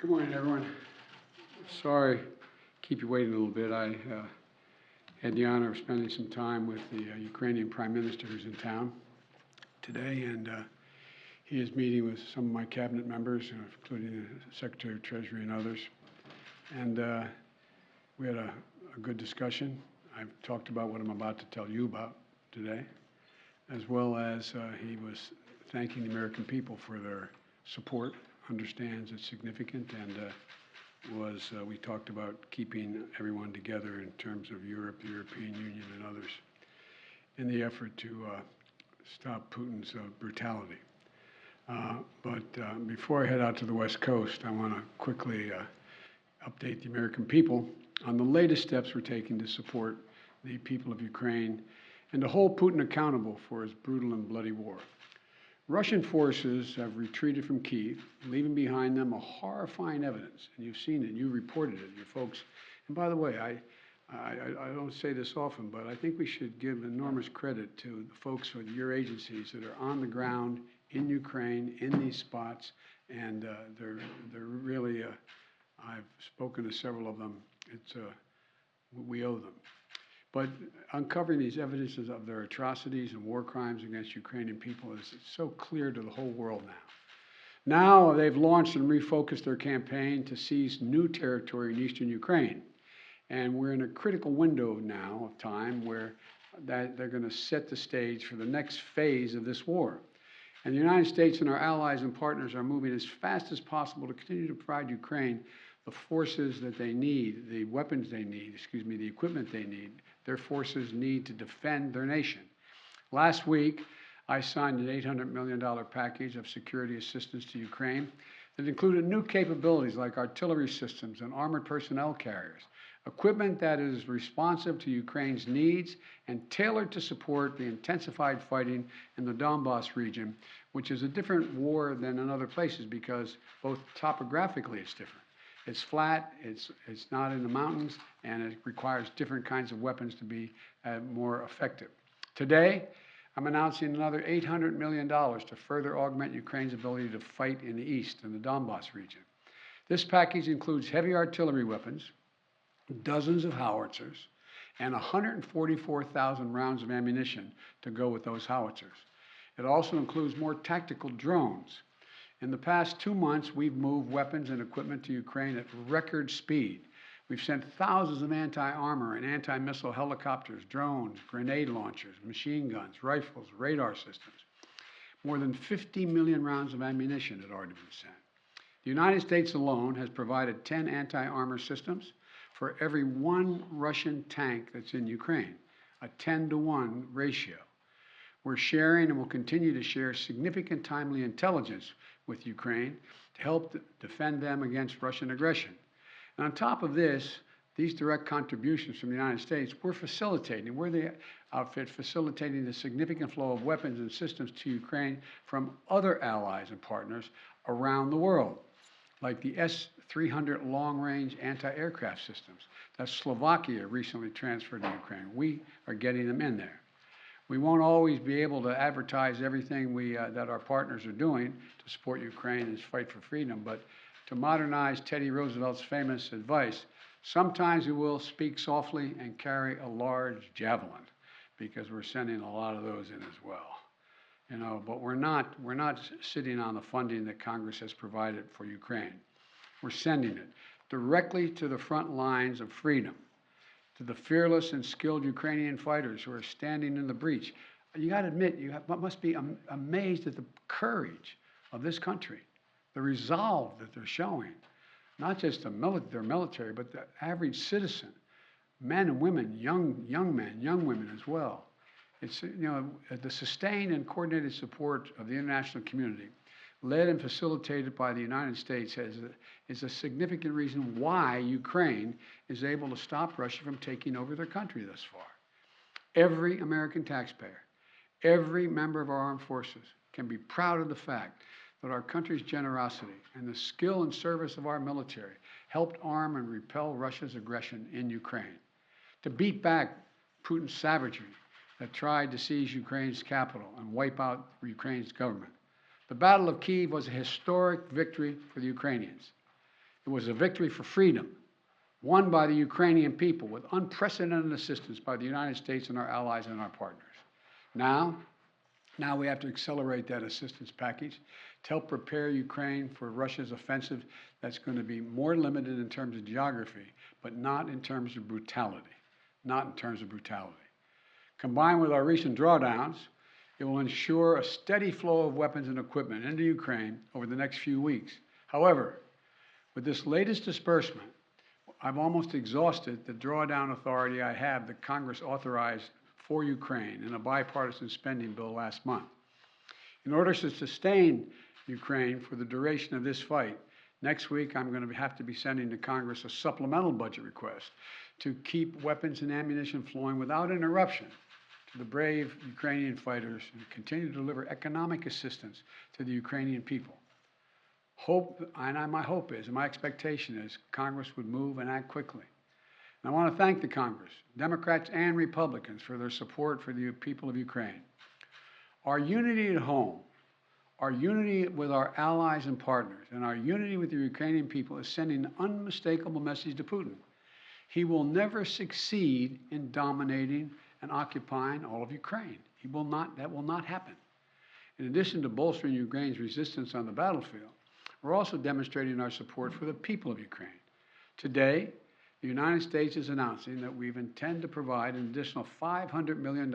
Good morning, everyone. Sorry, keep you waiting a little bit. I had the honor of spending some time with the Ukrainian Prime Minister who's in town today, and he is meeting with some of my cabinet members, including the Secretary of Treasury and others. And we had a good discussion. I've talked about what I'm about to tell you about today, as well as he was thanking the American people for their support, understands it's significant, and we talked about keeping everyone together in terms of Europe, the European Union, and others in the effort to stop Putin's brutality. But before I head out to the West Coast, I want to quickly update the American people on the latest steps we're taking to support the people of Ukraine and to hold Putin accountable for his brutal and bloody war. Russian forces have retreated from Kyiv, leaving behind them a horrifying evidence, and you've seen it, you reported it, your folks. And by the way, I don't say this often, but I think we should give enormous credit to the folks with your agencies that are on the ground in Ukraine, in these spots, and they're really, I've spoken to several of them, we owe them. But uncovering these evidences of their atrocities and war crimes against Ukrainian people is so clear to the whole world now. Now they've launched and refocused their campaign to seize new territory in eastern Ukraine. And we're in a critical window now of time where they're going to set the stage for the next phase of this war. And the United States and our allies and partners are moving as fast as possible to continue to provide Ukraine the forces that they need, the weapons they need, the equipment they need, their forces need to defend their nation. Last week, I signed an $800 million package of security assistance to Ukraine that included new capabilities like artillery systems and armored personnel carriers, equipment that is responsive to Ukraine's needs and tailored to support the intensified fighting in the Donbas region, which is a different war than in other places because both topographically it's different. It's flat, it's not in the mountains, and it requires different kinds of weapons to be more effective. Today, I'm announcing another $800 million to further augment Ukraine's ability to fight in the east, in the Donbas region. This package includes heavy artillery weapons, dozens of howitzers, and 144,000 rounds of ammunition to go with those howitzers. It also includes more tactical drones. In the past 2 months, we've moved weapons and equipment to Ukraine at record speed. We've sent thousands of anti-armor and anti-missile helicopters, drones, grenade launchers, machine guns, rifles, radar systems. More than 50 million rounds of ammunition had already been sent. The United States alone has provided 10 anti-armor systems for every 1 Russian tank that's in Ukraine, a 10-to-1 ratio. We're sharing and will continue to share significant timely intelligence with Ukraine to help defend them against Russian aggression. And on top of this, these direct contributions from the United States, we're the outfit facilitating the significant flow of weapons and systems to Ukraine from other allies and partners around the world, like the S-300 long-range anti-aircraft systems that Slovakia recently transferred to Ukraine. We are getting them in there. We won't always be able to advertise everything that our partners are doing to support Ukraine and its fight for freedom, but to modernize Teddy Roosevelt's famous advice, sometimes we will speak softly and carry a large javelin, because we're sending a lot of those in as well. But we're not sitting on the funding that Congress has provided for Ukraine. We're sending it directly to the front lines of freedom, to the fearless and skilled Ukrainian fighters who are standing in the breach. You got to admit, must be amazed at the courage of this country, the resolve that they're showing, not just their military, but the average citizen, men and women, young men, young women as well. It's, the sustained and coordinated support of the international community, led and facilitated by the United States, is a significant reason why Ukraine is able to stop Russia from taking over their country thus far. Every American taxpayer, every member of our armed forces can be proud of the fact that our country's generosity and the skill and service of our military helped arm and repel Russia's aggression in Ukraine, to beat back Putin's savagery that tried to seize Ukraine's capital and wipe out Ukraine's government. The Battle of Kyiv was a historic victory for the Ukrainians. It was a victory for freedom, won by the Ukrainian people with unprecedented assistance by the United States and our allies and our partners. Now we have to accelerate that assistance package to help prepare Ukraine for Russia's offensive that's going to be more limited in terms of geography, but not in terms of brutality. Not in terms of brutality. Combined with our recent drawdowns, it will ensure a steady flow of weapons and equipment into Ukraine over the next few weeks. However, with this latest disbursement, I've almost exhausted the drawdown authority I have that Congress authorized for Ukraine in a bipartisan spending bill last month. In order to sustain Ukraine for the duration of this fight, next week I'm going to have to be sending to Congress a supplemental budget request to keep weapons and ammunition flowing without interruption to the brave Ukrainian fighters and continue to deliver economic assistance to the Ukrainian people. My hope is, and my expectation is, Congress would move and act quickly. And I want to thank the Congress, Democrats and Republicans, for their support for the people of Ukraine. Our unity at home, our unity with our allies and partners, and our unity with the Ukrainian people is sending an unmistakable message to Putin. He will never succeed in dominating and occupying all of Ukraine. That will not happen. In addition to bolstering Ukraine's resistance on the battlefield, we're also demonstrating our support for the people of Ukraine. Today, the United States is announcing that we intend to provide an additional $500 million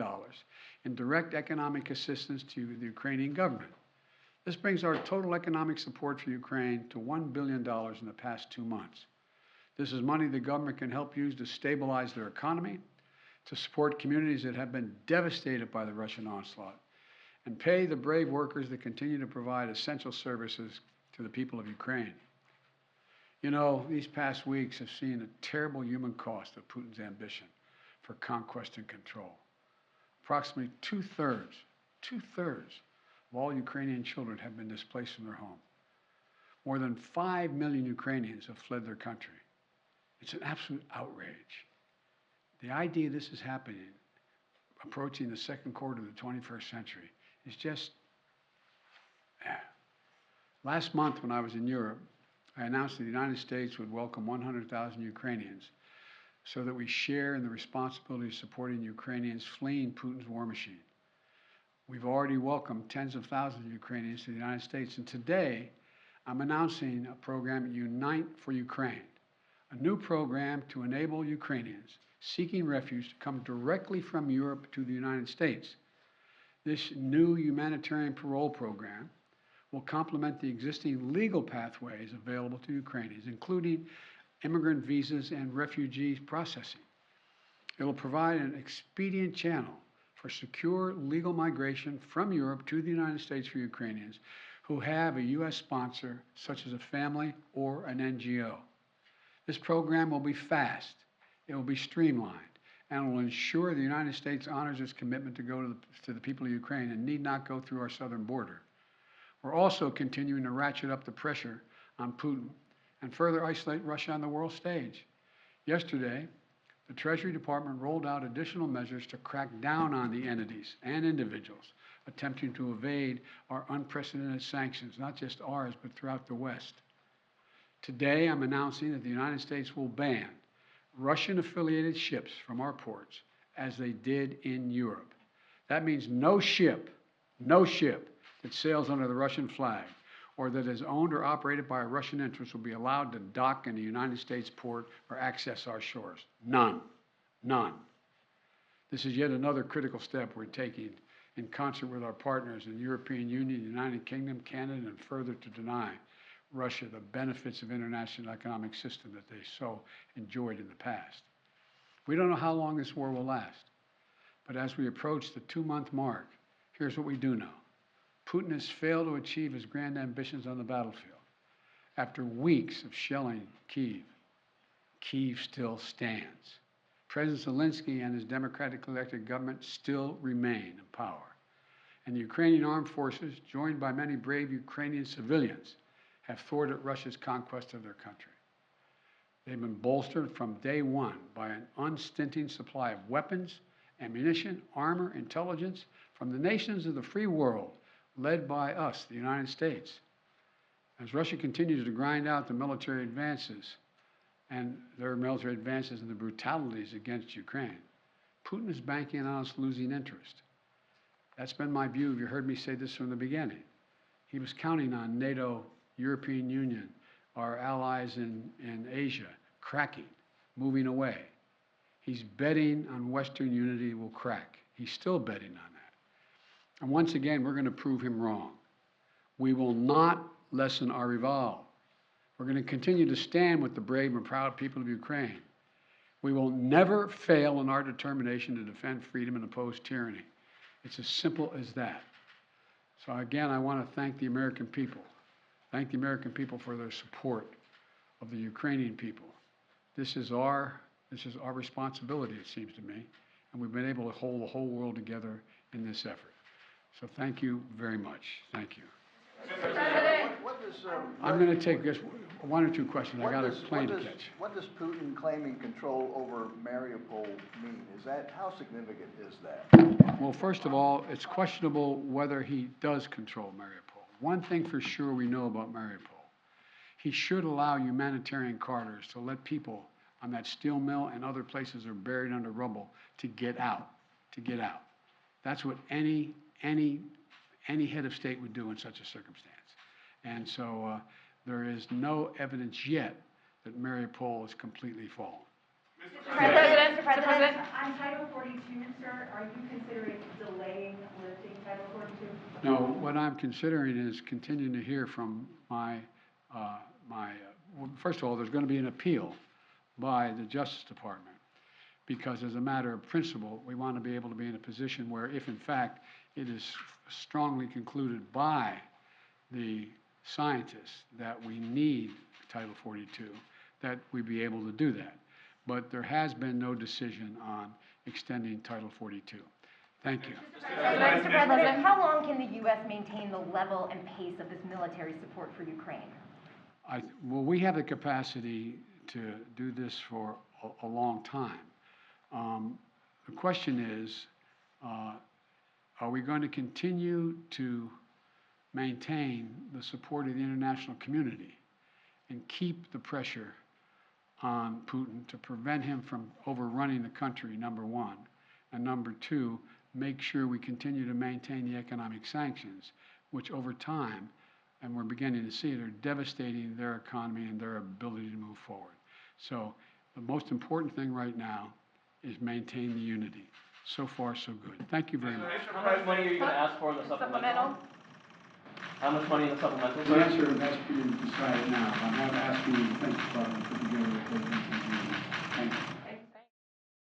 in direct economic assistance to the Ukrainian government. This brings our total economic support for Ukraine to $1 billion in the past 2 months. This is money the government can help use to stabilize their economy, to support communities that have been devastated by the Russian onslaught, and pay the brave workers that continue to provide essential services to the people of Ukraine. You know, these past weeks have seen a terrible human cost of Putin's ambition for conquest and control. Approximately two-thirds of all Ukrainian children have been displaced from their home. More than 5 million Ukrainians have fled their country. It's an absolute outrage. The idea this is happening, approaching the second quarter of the 21st century, is just, Last month when I was in Europe, I announced that the United States would welcome 100,000 Ukrainians so that we share in the responsibility of supporting Ukrainians fleeing Putin's war machine. We've already welcomed tens of thousands of Ukrainians to the United States, and today I'm announcing a program, Unite for Ukraine, a new program to enable Ukrainians seeking refuge to come directly from Europe to the United States. This new humanitarian parole program will complement the existing legal pathways available to Ukrainians, including immigrant visas and refugee processing. It will provide an expedient channel for secure legal migration from Europe to the United States for Ukrainians who have a U.S. sponsor, such as a family or an NGO. This program will be fast, it will be streamlined, and will ensure the United States honors its commitment to go to the people of Ukraine and need not go through our southern border. We're also continuing to ratchet up the pressure on Putin and further isolate Russia on the world stage. Yesterday, the Treasury Department rolled out additional measures to crack down on the entities and individuals attempting to evade our unprecedented sanctions, not just ours, but throughout the West. Today, I'm announcing that the United States will ban Russian-affiliated ships from our ports, as they did in Europe. That means no ship that sails under the Russian flag or that is owned or operated by a Russian interest will be allowed to dock in a United States port or access our shores. None. This is yet another critical step we're taking in concert with our partners in the European Union, the United Kingdom, Canada, and further to deny Russia the benefits of international economic system that they so enjoyed in the past. We don't know how long this war will last, but as we approach the 2-month mark, here's what we do know. Putin has failed to achieve his grand ambitions on the battlefield. After weeks of shelling Kyiv, Kyiv still stands. President Zelensky and his democratically elected government still remain in power. And the Ukrainian armed forces, joined by many brave Ukrainian civilians, have thwarted Russia's conquest of their country. They've been bolstered from day one by an unstinting supply of weapons, ammunition, armor, intelligence from the nations of the free world, led by us, the United States. As Russia continues to grind out the military advances and their military advances and the brutalities against Ukraine, Putin is banking on us losing interest. That's been my view. You heard me say this from the beginning. He was counting on NATO, European Union, our allies in Asia, cracking, moving away. He's betting on Western unity will crack. He's still betting on that. And once again, we're going to prove him wrong. We will not lessen our resolve. We're going to continue to stand with the brave and proud people of Ukraine. We will never fail in our determination to defend freedom and oppose tyranny. It's as simple as that. So again, I want to thank the American people. Thank the American people for their support of the Ukrainian people. This is our responsibility, it seems to me, and we've been able to hold the whole world together in this effort. So thank you very much. Thank you. Mr. President, I'm going to take just one or two questions. I got a plane to catch. What does Putin claiming control over Mariupol mean? How significant is that? Well, first of all, it's questionable whether he does control Mariupol. One thing for sure we know about Mariupol, he should allow humanitarian corridors to let people on that steel mill and other places that are buried under rubble to get out, That's what any head of state would do in such a circumstance. And so there is no evidence yet that Mariupol is completely fallen. Mr. President, On Title 42, sir, are you considering delaying lifting Title 42? No, what I'm considering is continuing to hear from well, first of all, there's going to be an appeal by the Justice Department, because as a matter of principle, we want to be able to be in a position where if in fact it is strongly concluded by the scientists that we need Title 42, that we be able to do that. But there has been no decision on extending Title 42. Thank you. Mr. President, how long can the U.S. maintain the level and pace of this military support for Ukraine? Well, we have the capacity to do this for a long time. The question is, are we going to continue to maintain the support of the international community and keep the pressure on Putin to prevent him from overrunning the country, number one, and number two, make sure we continue to maintain the economic sanctions, which over time, and we're beginning to see it, are devastating their economy and their ability to move forward. So the most important thing right now is maintain the unity. So far, so good. Thank you very much. How much money are you going to ask for in the supplemental? How much money in the supplemental? The answer, that's for you to decide now. I'm not asking you to think